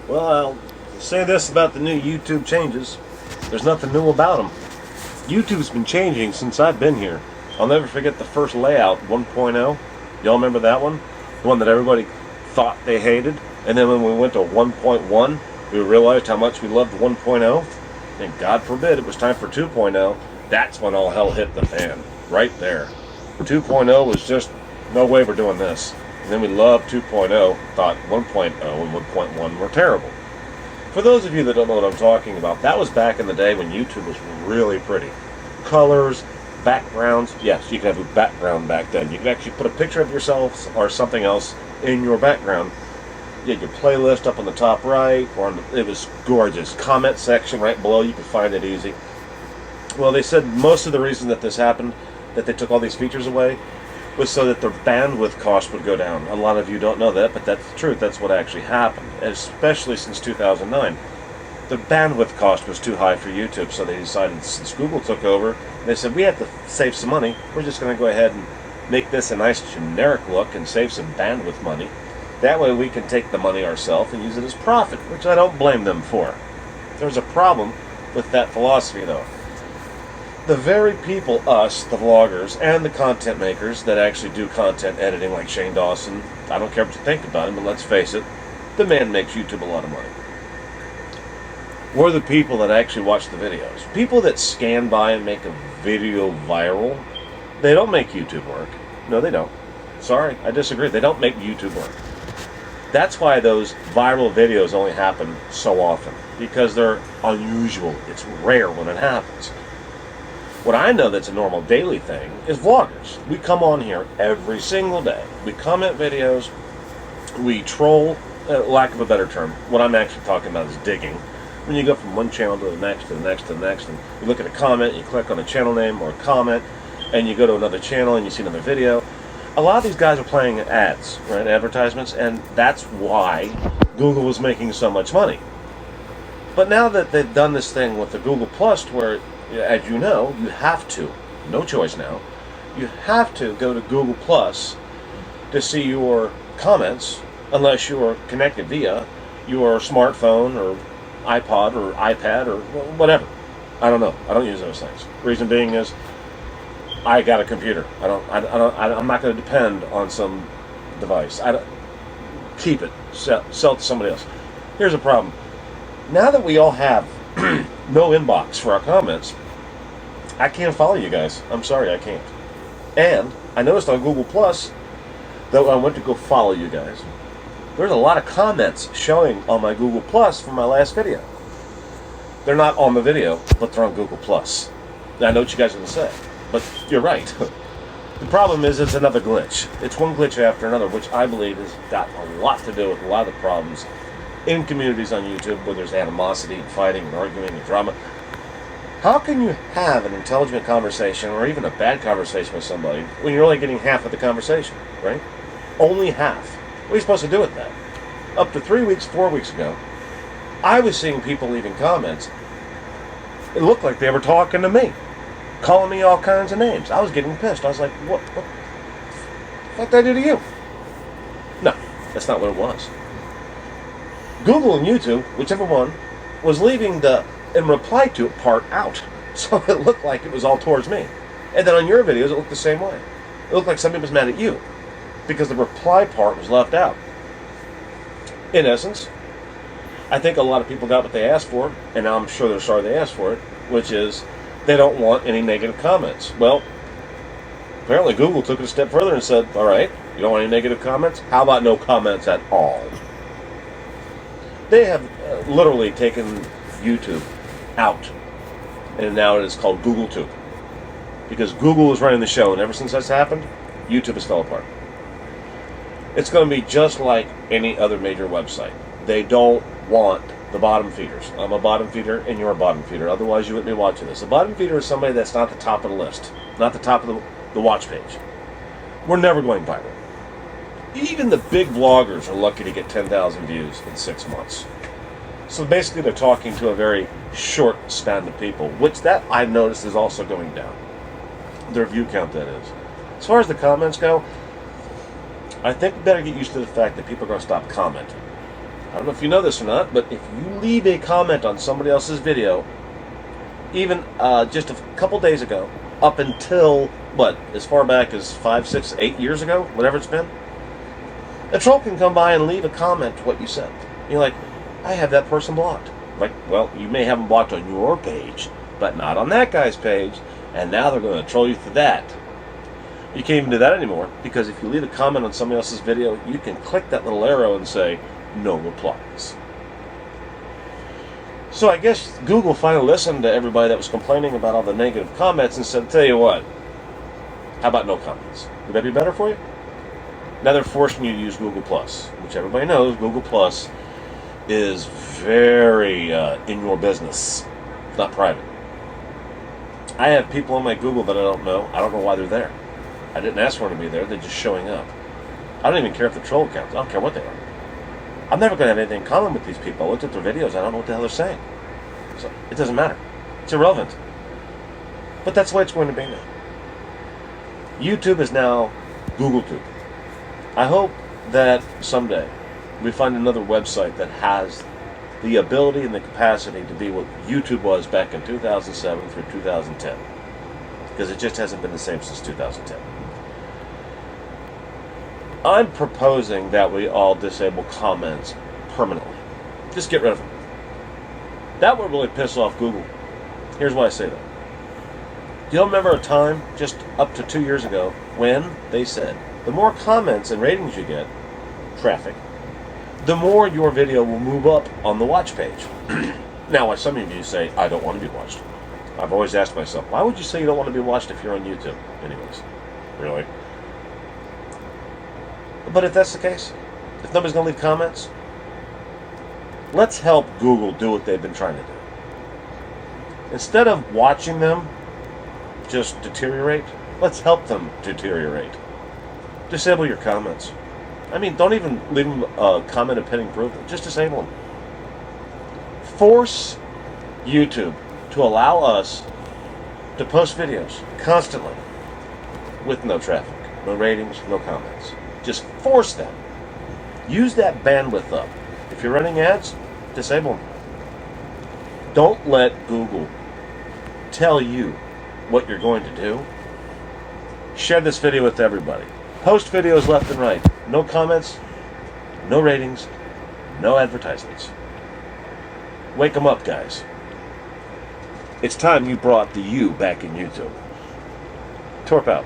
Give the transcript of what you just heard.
Well, I'll say this about the new YouTube changes. There's nothing new about them. YouTube's been changing since I've been here. I'll never forget the first layout, 1.0. Y'all remember that one? The one that everybody thought they hated. And then when we went to 1.1, we realized how much we loved 1.0. And God forbid it was time for 2.0. That's when all hell hit the fan. Right there. 2.0 was just, no way we're doing this. And then we loved 2.0, thought 1.0 and 1.1 were terrible. For those of you that don't know what I'm talking about, that was back in the day when YouTube was really pretty. Colors, backgrounds. Yes, you could have a background back then. You could actually put a picture of yourself or something else in your background. You had your playlist up on the top right, it was gorgeous. Comment section right below, you could find it easy. Well, they said most of the reason that this happened, that they took all these features away, was so that their bandwidth cost would go down. A lot of you don't know that, but that's the truth. That's what actually happened, especially since 2009. The bandwidth cost was too high for YouTube, so they decided, since Google took over, they said, we have to save some money. We're just going to go ahead and make this a nice generic look and save some bandwidth money. That way we can take the money ourselves and use it as profit, which I don't blame them for. There's a problem with that philosophy, though. The very people, us, the vloggers, and the content makers that actually do content editing like Shane Dawson, I don't care what you think about him, but let's face it, the man makes YouTube a lot of money. We're the people that actually watch the videos. People that scan by and make a video viral, they don't make YouTube work. No, they don't. Sorry, I disagree. They don't make YouTube work. That's why those viral videos only happen so often, because they're unusual. It's rare when it happens. What I know that's a normal daily thing is vloggers. We come on here every single day. We comment videos, we troll, lack of a better term. What I'm actually talking about is digging. When you go from one channel to the next, to the next, to the next, and you look at a comment, you click on a channel name or a comment, and you go to another channel and you see another video. A lot of these guys are playing ads, right, advertisements, and that's why Google was making so much money. But now that they've done this thing with the Google Plus, where, as you know, you have to, no choice now, you have to go to Google Plus to see your comments, unless you are connected via your smartphone or iPod or iPad or whatever. I don't know. I don't use those things. Reason being is, I got a computer. I'm not going to depend on some device. Keep it. Sell it to somebody else. Here's the problem. Now that we all have no inbox for our comments, I can't follow you guys. I'm sorry, I can't. And I noticed on Google Plus, though I went to go follow you guys, there's a lot of comments showing on my Google Plus from my last video. They're not on the video, but they're on Google Plus. I know what you guys are going to say. But you're right. The problem is it's another glitch. It's one glitch after another, which I believe has got a lot to do with a lot of the problems in communities on YouTube where there's animosity and fighting and arguing and drama. How can you have an intelligent conversation or even a bad conversation with somebody when you're only getting half of the conversation, right? Only half. What are you supposed to do with that? Up to 3 weeks, 4 weeks ago, I was seeing people leaving comments. It looked like they were talking to me, calling me all kinds of names. I was getting pissed. I was like, what did I do to you? No, that's not what it was. Google and YouTube, whichever one, was leaving the "in reply to" part out. So it looked like it was all towards me. And then on your videos, it looked the same way. It looked like somebody was mad at you because the reply part was left out. In essence, I think a lot of people got what they asked for, and I'm sure they're sorry they asked for it, which is they don't want any negative comments. Well, apparently Google took it a step further and said, all right, you don't want any negative comments? How about no comments at all? They have literally taken YouTube out, and now it is called GoogleTube. Because Google is running the show, and ever since that's happened, YouTube has fell apart. It's going to be just like any other major website. They don't want the bottom feeders. I'm a bottom feeder, and you're a bottom feeder. Otherwise, you wouldn't be watching this. A bottom feeder is somebody that's not the top of the list, not the top of the watch page. We're never going viral. Even the big vloggers are lucky to get 10,000 views in 6 months. So basically, they're talking to a very short span of people, which that I've noticed is also going down. Their view count, that is. As far as the comments go, I think we better get used to the fact that people are going to stop commenting. I don't know if you know this or not, but if you leave a comment on somebody else's video, even just a couple days ago, up until, as far back as 5, 6, 8 years ago, whatever it's been, a troll can come by and leave a comment to what you said. You're like, I have that person blocked. Like, well, you may have them blocked on your page, but not on that guy's page, and now they're going to troll you through that. You can't even do that anymore, because if you leave a comment on somebody else's video, you can click that little arrow and say, no replies. So I guess Google finally listened to everybody that was complaining about all the negative comments and said, tell you what, how about no comments? Would that be better for you? Now they're forcing you to use Google+, which everybody knows Google+ is very in your business, not private. I have people on my Google that I don't know. I don't know why they're there. I didn't ask for them to be there. They're just showing up. I don't even care if they're troll accounts. I don't care what they are. I'm never going to have anything in common with these people. I looked at their videos. I don't know what the hell they're saying. So it doesn't matter. It's irrelevant. But that's the way it's going to be now. YouTube is now GoogleTube. I hope that someday we find another website that has the ability and the capacity to be what YouTube was back in 2007 through 2010. Because it just hasn't been the same since 2010. I'm proposing that we all disable comments permanently. Just get rid of them. That would really piss off Google. Here's why I say that. Do you remember a time, just up to 2 years ago, when they said, the more comments and ratings you get, traffic, the more your video will move up on the watch page. Now, why some of you say, I don't want to be watched. I've always asked myself, why would you say you don't want to be watched if you're on YouTube? Anyways, really? But if that's the case, if nobody's going to leave comments, let's help Google do what they've been trying to do. Instead of watching them just deteriorate, let's help them deteriorate. Disable your comments. I mean, don't even leave them a comment of pending approval. Just disable them. Force YouTube to allow us to post videos constantly with no traffic, no ratings, no comments. Just force them. Use that bandwidth up. If you're running ads, disable them. Don't let Google tell you what you're going to do. Share this video with everybody. Post videos left and right. No comments, no ratings, no advertisements. Wake them up, guys. It's time you brought the you back in YouTube. Torp out.